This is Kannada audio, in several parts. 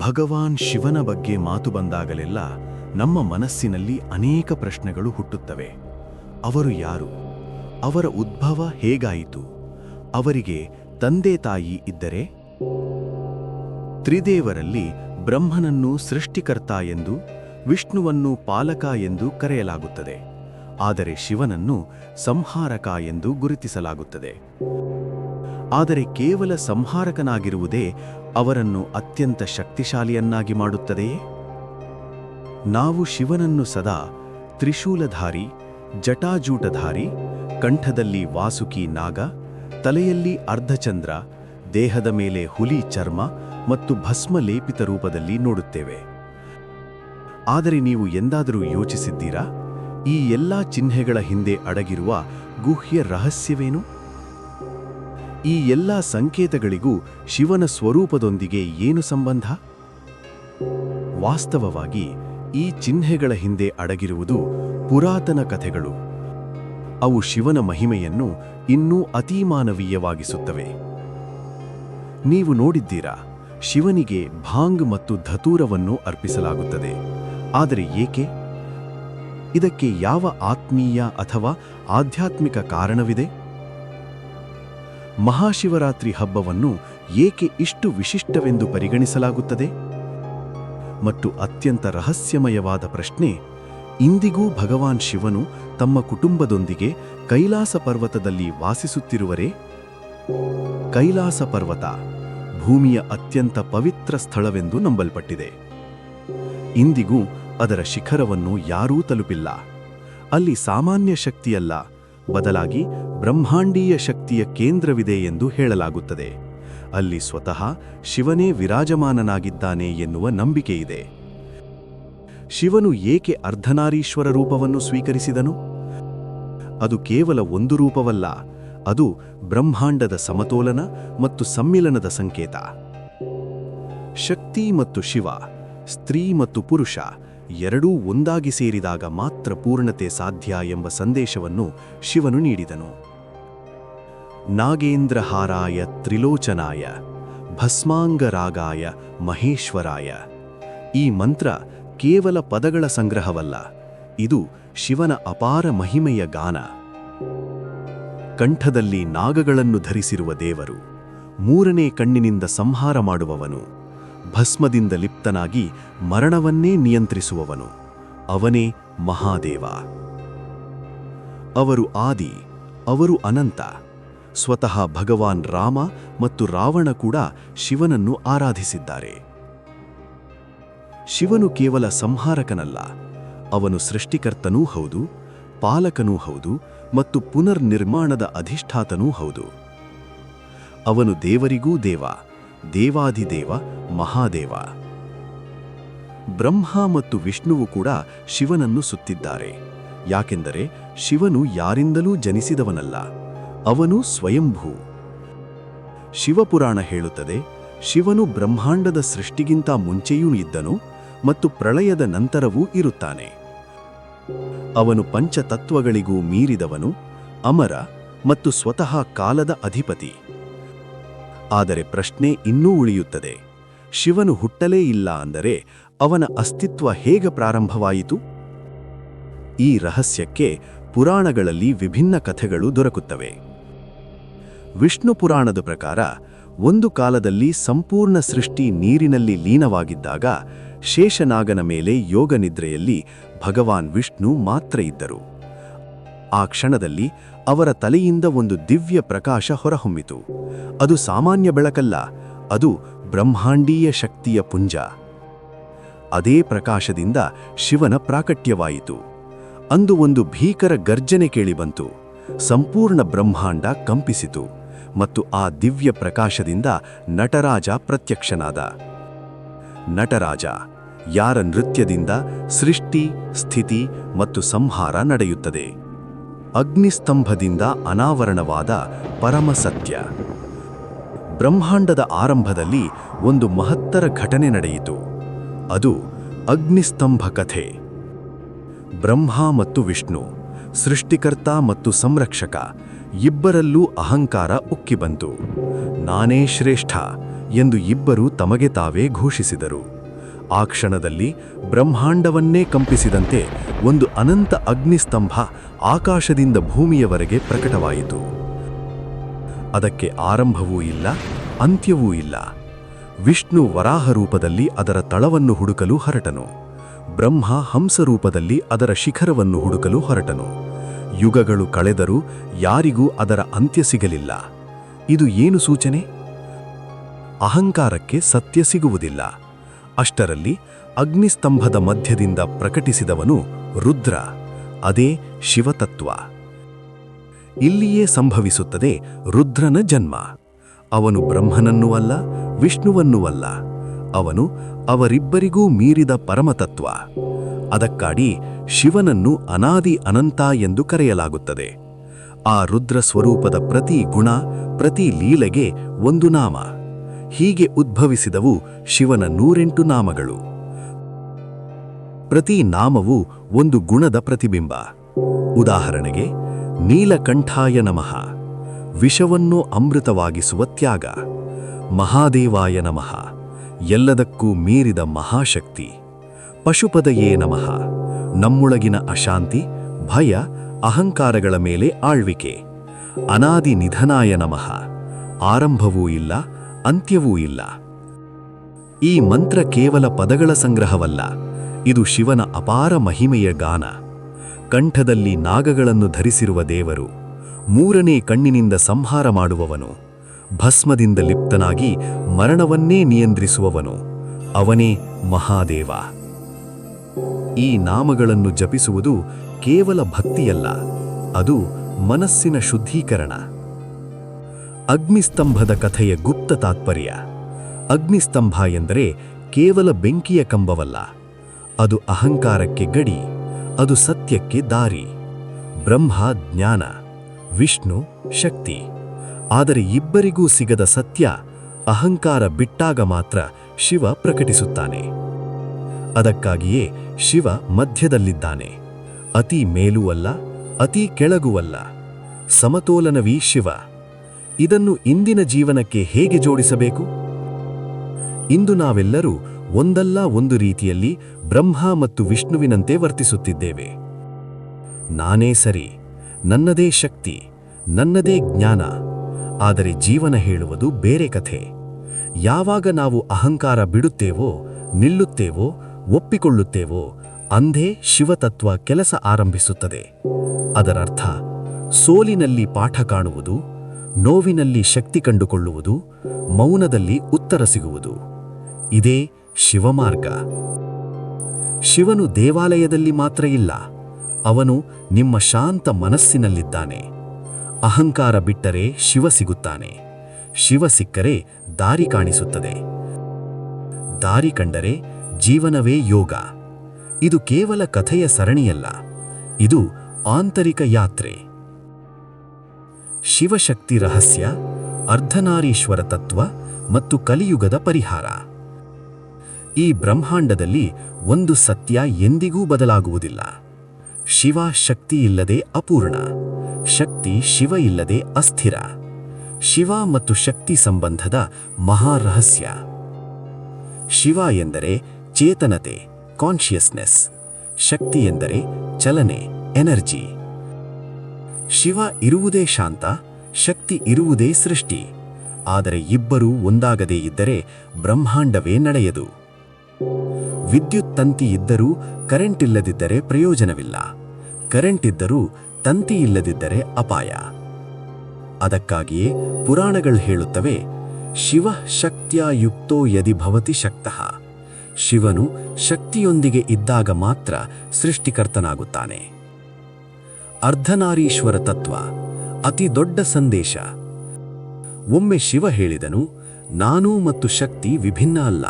ಭಗವಾನ್ ಶಿವನ ಬಗ್ಗೆ ಮಾತು ಬಂದಾಗಲೆಲ್ಲ ನಮ್ಮ ಮನಸ್ಸಿನಲ್ಲಿ ಅನೇಕ ಪ್ರಶ್ನೆಗಳು ಹುಟ್ಟುತ್ತವೆ. ಅವರು ಯಾರು? ಅವರ ಉದ್ಭವ ಹೇಗಾಯಿತು? ಅವರಿಗೆ ತಂದೆ ತಾಯಿ ಇದ್ದರೆ? ತ್ರಿದೇವರಲ್ಲಿ ಬ್ರಹ್ಮನನ್ನು ಸೃಷ್ಟಿಕರ್ತ ಎಂದು, ವಿಷ್ಣುವನ್ನು ಪಾಲಕ ಎಂದು ಕರೆಯಲಾಗುತ್ತದೆ. ಆದರೆ ಶಿವನನ್ನು ಸಂಹಾರಕ ಎಂದು ಗುರುತಿಸಲಾಗುತ್ತದೆ. ಆದರೆ ಕೇವಲ ಸಂಹಾರಕನಾಗಿರುವುದೇ ಅವರನ್ನು ಅತ್ಯಂತ ಶಕ್ತಿಶಾಲಿಯನ್ನಾಗಿ ಮಾಡುತ್ತದೆಯೇ? ನಾವು ಶಿವನನ್ನು ಸದಾ ತ್ರಿಶೂಲಧಾರಿ, ಜಟಾಜೂಟಧಾರಿ, ಕಂಠದಲ್ಲಿ ವಾಸುಕಿ ನಾಗ, ತಲೆಯಲ್ಲಿ ಅರ್ಧಚಂದ್ರ, ದೇಹದ ಮೇಲೆ ಹುಲಿ ಚರ್ಮ ಮತ್ತು ಭಸ್ಮ ಲೇಪಿತ ರೂಪದಲ್ಲಿ ನೋಡುತ್ತೇವೆ. ಆದರೆ ನೀವು ಎಂದಾದರೂ ಯೋಚಿಸಿದ್ದೀರಾ, ಈ ಎಲ್ಲಾ ಚಿಹ್ನೆಗಳ ಹಿಂದೆ ಅಡಗಿರುವ ಗುಹ್ಯ ರಹಸ್ಯವೇನು? ಈ ಎಲ್ಲಾ ಸಂಕೇತಗಳಿಗೂ ಶಿವನ ಸ್ವರೂಪದೊಂದಿಗೆ ಏನು ಸಂಬಂಧ? ವಾಸ್ತವವಾಗಿ ಈ ಚಿಹ್ನೆಗಳ ಹಿಂದೆ ಅಡಗಿರುವುದು ಪುರಾತನ ಕಥೆಗಳು. ಅವು ಶಿವನ ಮಹಿಮೆಯನ್ನು ಇನ್ನೂ ಅತಿಮಾನವೀಯವಾಗಿಸುತ್ತವೆ. ನೀವು ನೋಡಿದ್ದೀರಾ, ಶಿವನಿಗೆ ಭಾಂಗ್ ಮತ್ತು ಧತೂರವನ್ನು ಅರ್ಪಿಸಲಾಗುತ್ತದೆ. ಆದರೆ ಏಕೆ? ಇದಕ್ಕೆ ಯಾವ ಆತ್ಮೀಯ ಅಥವಾ ಆಧ್ಯಾತ್ಮಿಕ ಕಾರಣವಿದೆ? ಮಹಾಶಿವರಾತ್ರಿ ಹಬ್ಬವನ್ನು ಏಕೆ ಇಷ್ಟು ವಿಶಿಷ್ಟವೆಂದು ಪರಿಗಣಿಸಲಾಗುತ್ತದೆ? ಮತ್ತು ಅತ್ಯಂತ ರಹಸ್ಯಮಯವಾದ ಪ್ರಶ್ನೆ, ಇಂದಿಗೂ ಭಗವಾನ್ ಶಿವನು ತಮ್ಮ ಕುಟುಂಬದೊಂದಿಗೆ ಕೈಲಾಸ ಪರ್ವತದಲ್ಲಿ ವಾಸಿಸುತ್ತಿರುವರೇ? ಕೈಲಾಸ ಪರ್ವತ ಭೂಮಿಯ ಅತ್ಯಂತ ಪವಿತ್ರ ಸ್ಥಳವೆಂದು ನಂಬಲ್ಪಟ್ಟಿದೆ. ಇಂದಿಗೂ ಅದರ ಶಿಖರವನ್ನು ಯಾರೂ ತಲುಪಿಲ್ಲ. ಅಲ್ಲಿ ಸಾಮಾನ್ಯ ಶಕ್ತಿಯಲ್ಲ, ಬದಲಾಗಿ ಬ್ರಹ್ಮಾಂಡೀಯ ಶಕ್ತಿಯ ಕೇಂದ್ರವಿದೆ ಎಂದು ಹೇಳಲಾಗುತ್ತದೆ. ಅಲ್ಲಿ ಸ್ವತಃ ಶಿವನೇ ವಿರಾಜಮಾನನಾಗಿದ್ದಾನೆ ಎನ್ನುವ ನಂಬಿಕೆಯಿದೆ. ಶಿವನು ಏಕೆ ಅರ್ಧನಾರೀಶ್ವರ ರೂಪವನ್ನು ಸ್ವೀಕರಿಸಿದನು? ಅದು ಕೇವಲ ಒಂದು ರೂಪವಲ್ಲ, ಅದು ಬ್ರಹ್ಮಾಂಡದ ಸಮತೋಲನ ಮತ್ತು ಸಮ್ಮಿಲನದ ಸಂಕೇತ. ಶಕ್ತಿ ಮತ್ತು ಶಿವ, ಸ್ತ್ರೀ ಮತ್ತು ಪುರುಷ ಎರಡೂ ಒಂದಾಗಿ ಸೇರಿದಾಗ ಮಾತ್ರ ಪೂರ್ಣತೆ ಸಾಧ್ಯ ಎಂಬ ಸಂದೇಶವನ್ನು ಶಿವನು ನೀಡಿದನು. ನಾಗೇಂದ್ರಹಾರಾಯ ತ್ರಿಲೋಚನಾಯ ಭಸ್ಮಾಂಗರಾಗಾಯ ಮಹೇಶ್ವರಾಯ. ಈ ಮಂತ್ರ ಕೇವಲ ಪದಗಳ ಸಂಗ್ರಹವಲ್ಲ, ಇದು ಶಿವನ ಅಪಾರ ಮಹಿಮೆಯ ಗಾನ. ಕಂಠದಲ್ಲಿ ನಾಗಗಳನ್ನು ಧರಿಸಿರುವ ದೇವರು, ಮೂರನೇ ಕಣ್ಣಿನಿಂದ ಸಂಹಾರ ಮಾಡುವವನು, ಭಸ್ಮದಿಂದ ಲಿಪ್ತನಾಗಿ ಮರಣವನ್ನೇ ನಿಯಂತ್ರಿಸುವವನು, ಅವನೇ ಮಹಾದೇವ. ಅವರು ಆದಿ, ಅವರು ಅನಂತ. ಸ್ವತಃ ಭಗವಾನ್ ರಾಮ ಮತ್ತು ರಾವಣ ಕೂಡ ಶಿವನನ್ನು ಆರಾಧಿಸಿದ್ದಾರೆ. ಶಿವನು ಕೇವಲ ಸಂಹಾರಕನಲ್ಲ, ಅವನು ಸೃಷ್ಟಿಕರ್ತನೂ ಹೌದು, ಪಾಲಕನೂ ಹೌದು ಮತ್ತು ಪುನರ್ನಿರ್ಮಾಣದ ಅಧಿಷ್ಠಾತನೂ ಹೌದು. ಅವನು ದೇವರಿಗೂ ದೇವ, ದೇವಾಧಿದೇವ, ಮಹಾದೇವ. ಬ್ರಹ್ಮ ಮತ್ತು ವಿಷ್ಣುವು ಕೂಡ ಶಿವನನ್ನು ಸುತ್ತಿದ್ದಾರೆ. ಯಾಕೆಂದರೆ ಶಿವನು ಯಾರಿಂದಲೂ ಜನಿಸಿದವನಲ್ಲ, ಅವನು ಸ್ವಯಂಭೂ. ಶಿವಪುರಾಣ ಹೇಳುತ್ತದೆ, ಶಿವನು ಬ್ರಹ್ಮಾಂಡದ ಸೃಷ್ಟಿಗಿಂತ ಮುಂಚೆಯೂ ಇದ್ದನು ಮತ್ತು ಪ್ರಳಯದ ನಂತರವೂ ಇರುತ್ತಾನೆ. ಅವನು ಪಂಚತತ್ವಗಳಿಗೂ ಮೀರಿದವನು, ಅಮರ ಮತ್ತು ಸ್ವತಃ ಕಾಲದ ಅಧಿಪತಿ. ಆದರೆ ಪ್ರಶ್ನೆ ಇನ್ನೂ ಉಳಿಯುತ್ತದೆ, ಶಿವನು ಹುಟ್ಟಲೇ ಇಲ್ಲ ಅಂದರೆ ಅವನ ಅಸ್ತಿತ್ವ ಹೇಗೆ ಪ್ರಾರಂಭವಾಯಿತು? ಈ ರಹಸ್ಯಕ್ಕೆ ಪುರಾಣಗಳಲ್ಲಿ ವಿಭಿನ್ನ ಕಥೆಗಳು ದೊರಕುತ್ತವೆ. ವಿಷ್ಣು ಪುರಾಣದ ಪ್ರಕಾರ, ಒಂದು ಕಾಲದಲ್ಲಿ ಸಂಪೂರ್ಣ ಸೃಷ್ಟಿ ನೀರಿನಲ್ಲಿ ಲೀನವಾಗಿದ್ದಾಗ ಶೇಷನಾಗನ ಮೇಲೆ ಯೋಗನಿದ್ರೆಯಲ್ಲಿ ಭಗವಾನ್ ವಿಷ್ಣು ಮಾತ್ರ ಇದ್ದರು. ಆ ಕ್ಷಣದಲ್ಲಿ ಅವರ ತಲೆಯಿಂದ ಒಂದು ದಿವ್ಯ ಪ್ರಕಾಶ ಹೊರಹೊಮ್ಮಿತು. ಅದು ಸಾಮಾನ್ಯ ಬೆಳಕಲ್ಲ, ಅದು ಬ್ರಹ್ಮಾಂಡೀಯ ಶಕ್ತಿಯ ಪುಂಜ. ಅದೇ ಪ್ರಕಾಶದಿಂದ ಶಿವನ ಪ್ರಾಕಟ್ಯವಾಯಿತು. ಅಂದು ಒಂದು ಭೀಕರ ಗರ್ಜನೆ ಕೇಳಿಬಂತು. ಸಂಪೂರ್ಣ ಬ್ರಹ್ಮಾಂಡ ಕಂಪಿಸಿತು ಮತ್ತು ಆ ದಿವ್ಯ ಪ್ರಕಾಶದಿಂದ ನಟರಾಜ ಪ್ರತ್ಯಕ್ಷನಾದ. ನಟರಾಜ, ಯಾರ ನೃತ್ಯದಿಂದ ಸೃಷ್ಟಿ, ಸ್ಥಿತಿ ಮತ್ತು ಸಂಹಾರ ನಡೆಯುತ್ತದೆ. ಅಗ್ನಿಸ್ತಂಭದಿಂದ ಅನಾವರಣವಾದ ಪರಮಸತ್ಯ. ಬ್ರಹ್ಮಾಂಡದ ಆರಂಭದಲ್ಲಿ ಒಂದು ಮಹತ್ತರ ಘಟನೆ ನಡೆಯಿತು. ಅದು ಅಗ್ನಿಸ್ತಂಭ ಕಥೆ. ಬ್ರಹ್ಮ ಮತ್ತು ವಿಷ್ಣು, ಸೃಷ್ಟಿಕರ್ತ ಮತ್ತು ಸಂರಕ್ಷಕ, ಇಬ್ಬರಲ್ಲೂ ಅಹಂಕಾರ ಉಕ್ಕಿಬಂತು. ನಾನೇ ಶ್ರೇಷ್ಠ, ಎಂದು ಇಬ್ಬರೂ ತಮಗೆ ತಾವೇ ಘೋಷಿಸಿದರು. ಆ ಕ್ಷಣದಲ್ಲಿ ಬ್ರಹ್ಮಾಂಡವನ್ನೇ ಕಂಪಿಸಿದಂತೆ ಒಂದು ಅನಂತ ಅಗ್ನಿಸ್ತಂಭ ಆಕಾಶದಿಂದ ಭೂಮಿಯವರೆಗೆ ಪ್ರಕಟವಾಯಿತು. ಅದಕ್ಕೆ ಆರಂಭವೂ ಇಲ್ಲ, ಅಂತ್ಯವೂ ಇಲ್ಲ. ವಿಷ್ಣು ವರಾಹ ರೂಪದಲ್ಲಿ ಅದರ ತಳವನ್ನು ಹುಡುಕಲು ಹೊರಟನು. ಬ್ರಹ್ಮ ಹಂಸ ರೂಪದಲ್ಲಿ ಅದರ ಶಿಖರವನ್ನು ಹುಡುಕಲು ಹೊರಟನು. ಯುಗಗಳು ಕಳೆದರೂ ಯಾರಿಗೂ ಅದರ ಅಂತ್ಯ ಸಿಗಲಿಲ್ಲ. ಇದು ಏನು ಸೂಚನೆ? ಅಹಂಕಾರಕ್ಕೆ ಸತ್ಯ ಸಿಗುವುದಿಲ್ಲ. ಅಷ್ಟರಲ್ಲಿ ಅಗ್ನಿಸ್ತಂಭದ ಮಧ್ಯದಿಂದ ಪ್ರಕಟಿಸಿದವನು ರುದ್ರ, ಅದೇ ಶಿವತತ್ವ. ಇಲ್ಲಿಯೇ ಸಂಭವಿಸುತ್ತದೆ ರುದ್ರನ ಜನ್ಮ. ಅವನು ಬ್ರಹ್ಮನನ್ನೂ ಅಲ್ಲ, ವಿಷ್ಣುವನ್ನೂ ಅಲ್ಲ. ಅವನು ಅವರಿಬ್ಬರಿಗೂ ಮೀರಿದ ಪರಮತತ್ವ. ಅದಕ್ಕಾಗಿ ಶಿವನನ್ನು ಅನಾದಿ ಅನಂತ ಎಂದು ಕರೆಯಲಾಗುತ್ತದೆ. ಆ ರುದ್ರ ಸ್ವರೂಪದ ಪ್ರತಿ ಗುಣ, ಪ್ರತಿ ಲೀಲೆಗೆ ಒಂದು ನಾಮ. ಹೀಗೆ ಉದ್ಭವಿಸಿದವು ಶಿವನ 108 ನಾಮಗಳು. ಪ್ರತಿ ನಾಮವು ಒಂದು ಗುಣದ ಪ್ರತಿಬಿಂಬ. ಉದಾಹರಣೆಗೆ, ನೀಲಕಂಠಾಯ ನಮಃ, ವಿಷವನ್ನು ಅಮೃತವಾಗಿಸುವ ತ್ಯಾಗ. ಮಹಾದೇವಾಯ ನಮಃ, ಎಲ್ಲದಕ್ಕೂ ಮೀರಿದ ಮಹಾಶಕ್ತಿ. ಪಶುಪದಯೇ ನಮಃ, ನಮ್ಮೊಳಗಿನ ಅಶಾಂತಿ, ಭಯ, ಅಹಂಕಾರಗಳ ಮೇಲೆ ಆಳ್ವಿಕೆ. ಅನಾದಿ ನಿಧನಾಯ ನಮಃ, ಆರಂಭವೂ ಇಲ್ಲ, ಅಂತ್ಯವೂ ಇಲ್ಲ. ಈ ಮಂತ್ರ ಕೇವಲ ಪದಗಳ ಸಂಗ್ರಹವಲ್ಲ, ಇದು ಶಿವನ ಅಪಾರ ಮಹಿಮೆಯ ಗಾನ. ಕಂಠದಲ್ಲಿ ನಾಗಗಳನ್ನು ಧರಿಸಿರುವ ದೇವರು, 3ನೇ ಕಣ್ಣಿನಿಂದ ಸಂಹಾರ ಮಾಡುವವನು, ಭಸ್ಮದಿಂದ ಲಿಪ್ತನಾಗಿ ಮರಣವನ್ನೇ ನಿಯಂತ್ರಿಸುವವನು, ಅವನೇ ಮಹಾದೇವ. ಈ ನಾಮಗಳನ್ನು ಜಪಿಸುವುದು ಕೇವಲ ಭಕ್ತಿಯಲ್ಲ, ಅದು ಮನಸ್ಸಿನ ಶುದ್ಧೀಕರಣ. ಅಗ್ನಿಸ್ತಂಭದ ಕಥೆಯ ಗುಪ್ತ ತಾತ್ಪರ್ಯ. ಅಗ್ನಿಸ್ತಂಭ ಎಂದರೆ ಕೇವಲ ಬೆಂಕಿಯ ಕಂಬವಲ್ಲ, ಅದು ಅಹಂಕಾರಕ್ಕೆ ಗಡಿ, ಅದು ಸತ್ಯಕ್ಕೆ ದಾರಿ. ಬ್ರಹ್ಮ ಜ್ಞಾನ, ವಿಷ್ಣು ಶಕ್ತಿ. ಆದರೆ ಇಬ್ಬರಿಗೂ ಸಿಗದ ಸತ್ಯ ಅಹಂಕಾರ ಬಿಟ್ಟಾಗ ಮಾತ್ರ ಶಿವ ಪ್ರಕಟಿಸುತ್ತಾನೆ. ಅದಕ್ಕಾಗಿಯೇ ಶಿವ ಮಧ್ಯದಲ್ಲಿದ್ದಾನೆ. ಅತಿ ಮೇಲೂ ಅಲ್ಲ, ಅತಿ ಕೆಳಗೂ ಅಲ್ಲ, ಸಮತೋಲನವೀ ಶಿವ. ಇದನ್ನು ಇಂದಿನ ಜೀವನಕ್ಕೆ ಹೇಗೆ ಜೋಡಿಸಬೇಕು? ಇಂದು ನಾವೆಲ್ಲರೂ ಒಂದಲ್ಲ ಒಂದು ರೀತಿಯಲ್ಲಿ ಬ್ರಹ್ಮ ಮತ್ತು ವಿಷ್ಣುವಿನಂತೆ ವರ್ತಿಸುತ್ತಿದ್ದೇವೆ. ನಾನೇ ಸರಿ, ನನ್ನದೇ ಶಕ್ತಿ, ನನ್ನದೇ ಜ್ಞಾನ. ಆದರೆ ಜೀವನ ಹೇಳುವುದು ಬೇರೆ ಕಥೆ. ಯಾವಾಗ ನಾವು ಅಹಂಕಾರ ಬಿಡುತ್ತೇವೋ, ನಿಲ್ಲುತ್ತೇವೋ, ಒಪ್ಪಿಕೊಳ್ಳುತ್ತೇವೋ, ಅಂದೇ ಶಿವತತ್ವ ಕೆಲಸ ಆರಂಭಿಸುತ್ತದೆ. ಅದರರ್ಥ ಸೋಲಿನಲ್ಲಿ ಪಾಠ ಕಾಣುವುದು, ನೋವಿನಲ್ಲಿ ಶಕ್ತಿ ಕಂಡುಕೊಳ್ಳುವುದು, ಮೌನದಲ್ಲಿ ಉತ್ತರ ಸಿಗುವುದು. ಇದೇ ಶಿವಮಾರ್ಗ. ಶಿವನು ದೇವಾಲಯದಲ್ಲಿ ಮಾತ್ರ ಇಲ್ಲ, ಅವನು ನಿಮ್ಮ ಶಾಂತ ಮನಸ್ಸಿನಲ್ಲಿದ್ದಾನೆ. ಅಹಂಕಾರ ಬಿಟ್ಟರೆ ಶಿವ ಸಿಗುತ್ತಾನೆ. ಶಿವ ಸಿಕ್ಕರೆ ದಾರಿ ಕಾಣಿಸುತ್ತದೆ. ದಾರಿ ಕಂಡರೆ ಜೀವನವೇ ಯೋಗ. ಇದು ಕೇವಲ ಕಥೆಯ ಸರಣಿಯಲ್ಲ, ಇದು ಆಂತರಿಕ ಯಾತ್ರೆ. ಶಿವಶಕ್ತಿ ರಹಸ್ಯ, ಅರ್ಧನಾರೀಶ್ವರ ತತ್ವ ಮತ್ತು ಕಲಿಯುಗದ ಪರಿಹಾರ. ಈ ಬ್ರಹ್ಮಾಂಡದಲ್ಲಿ ಒಂದು ಸತ್ಯ ಎಂದಿಗೂ ಬದಲಾಗುವುದಿಲ್ಲ. ಶಿವ ಶಕ್ತಿ ಇಲ್ಲದೆ ಅಪೂರ್ಣ, ಶಕ್ತಿ ಶಿವ ಇಲ್ಲದೆ ಅಸ್ಥಿರ. ಶಿವ ಮತ್ತು ಶಕ್ತಿ ಸಂಬಂಧದ ಮಹಾರಹಸ್ಯ. ಶಿವ ಎಂದರೆ ಚೇತನತೆ, ಕಾನ್ಷಿಯಸ್ನೆಸ್. ಶಕ್ತಿ ಎಂದರೆ ಚಲನೆ, ಎನರ್ಜಿ. ಶಿವ ಇರುವುದೇ ಶಾಂತ, ಶಕ್ತಿ ಇರುವುದೇ ಸೃಷ್ಟಿ. ಆದರೆ ಇಬ್ಬರೂ ಒಂದಾಗದೇ ಇದ್ದರೆ ಬ್ರಹ್ಮಾಂಡವೇ ನಡೆಯದು. ವಿದ್ಯುತ್ ತಂತಿ ಇದ್ದರೂ ಕರೆಂಟ್ ಇಲ್ಲದಿದ್ದರೆ ಪ್ರಯೋಜನವಿಲ್ಲ. ಕರೆಂಟ್ ಇದ್ದರೂ ತಂತಿ ಇಲ್ಲದಿದ್ದರೆ ಅಪಾಯ. ಅದಕ್ಕಾಗಿಯೇ ಪುರಾಣಗಳು ಹೇಳುತ್ತವೆ, ಶಿವ ಶಕ್ತ್ಯಾ ಯುಕ್ತೋ ಯದಿ ಭವತಿ ಶಕ್ತಃ. ಶಿವನು ಶಕ್ತಿಯೊಂದಿಗೆ ಇದ್ದಾಗ ಮಾತ್ರ ಸೃಷ್ಟಿಕರ್ತನಾಗುತ್ತಾನೆ. ಅರ್ಧನಾರೀಶ್ವರ ತತ್ವ, ಅತಿ ದೊಡ್ಡ ಸಂದೇಶ. ಒಮ್ಮೆ ಶಿವ ಹೇಳಿದನು, ನಾನು ಮತ್ತು ಶಕ್ತಿ ವಿಭಿನ್ನ ಅಲ್ಲ.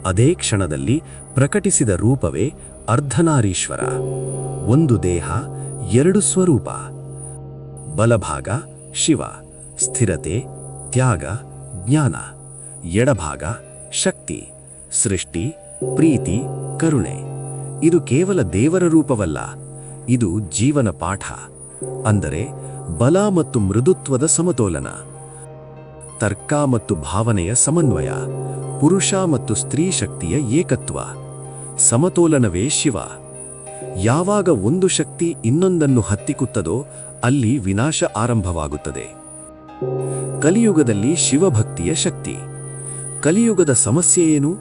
ಅದೇ ಕ್ಷಣದಲ್ಲಿ ಪ್ರಕಟಿಸಿದ ರೂಪವೇ ಅರ್ಧನಾರೀಶ್ವರ. ಒಂದು ದೇಹ, ಎರಡು ಸ್ವರೂಪ. ಬಲಭಾಗ ಶಿವ, ಸ್ಥಿರತೆ, ತ್ಯಾಗ, ಜ್ಞಾನ. ಎಡಭಾಗ ಶಕ್ತಿ, ಸೃಷ್ಟಿ, ಪ್ರೀತಿ, ಕರುಣೆ. ಇದು ಕೇವಲ ದೇವರ ರೂಪವಲ್ಲ, ಇದು ಜೀವನ ಪಾಠ. ಅಂದರೆ ಬಲ ಮತ್ತು ಮೃದುತ್ವದ ಸಮತೋಲನ. ತರ್ಕ ಮತ್ತು ಭಾವನೆಯ ಸಮನ್ವಯ, ಪುರುಷ ಮತ್ತು ಸ್ತ್ರೀ ಶಕ್ತಿಯ ಏಕತ್ವ. ಸಮತೋಲನವೇ ಶಿವ. ಯಾವಾಗ ಒಂದು ಶಕ್ತಿ ಇನ್ನೊಂದನ್ನು ಹತ್ತಿಕ್ಕುತ್ತದೋ ಅಲ್ಲಿ ವಿನಾಶ ಆರಂಭವಾಗುತ್ತದೆ. ಕಲಿಯುಗದಲ್ಲಿ ಶಿವಭಕ್ತಿಯ ಶಕ್ತಿ. ಕಲಿಯುಗದ ಸಮಸ್ಯೆ ಏನು?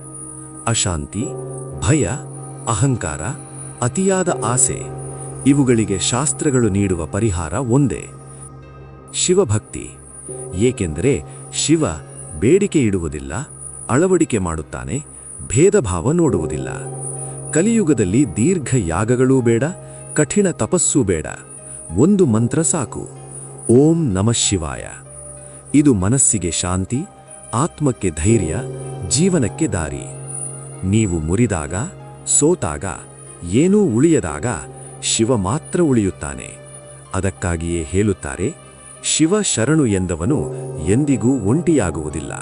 ಅಶಾಂತಿ, ಭಯ, ಅಹಂಕಾರ, ಅತಿಯಾದ ಆಸೆ. ಇವುಗಳಿಗೆ ಶಾಸ್ತ್ರಗಳು ನೀಡುವ ಪರಿಹಾರ ಒಂದೇ: ಶಿವಭಕ್ತಿ. ಏಕೆಂದರೆ ಶಿವ ಬೇಡಿಕೆ ಇಡುವುದಿಲ್ಲ, ಅಳವಡಿಕೆ ಮಾಡುತ್ತಾನೆ, ಭೇದಭಾವ ನೋಡುವುದಿಲ್ಲ. ಕಲಿಯುಗದಲ್ಲಿ ದೀರ್ಘ ಯಾಗಗಳೂ ಬೇಡ, ಕಠಿಣ ತಪಸ್ಸೂ ಬೇಡ. ಒಂದು ಮಂತ್ರ ಸಾಕು: ಓಂ ನಮಃ ಶಿವಾಯ. ಇದು ಮನಸ್ಸಿಗೆ ಶಾಂತಿ, ಆತ್ಮಕ್ಕೆ ಧೈರ್ಯ, ಜೀವನಕ್ಕೆ ದಾರಿ. ನೀವು ಮುರಿದಾಗ, ಸೋತಾಗ, ಏನೂ ಉಳಿಯದಾಗ ಶಿವ ಮಾತ್ರ ಉಳಿಯುತ್ತಾನೆ. ಅದಕ್ಕಾಗಿಯೇ ಹೇಳುತ್ತಾರೆ, ಶಿವ ಶರಣು ಎಂದವನು ಎಂದಿಗೂ ಒಂಟಿಯಾಗುವುದಿಲ್ಲ.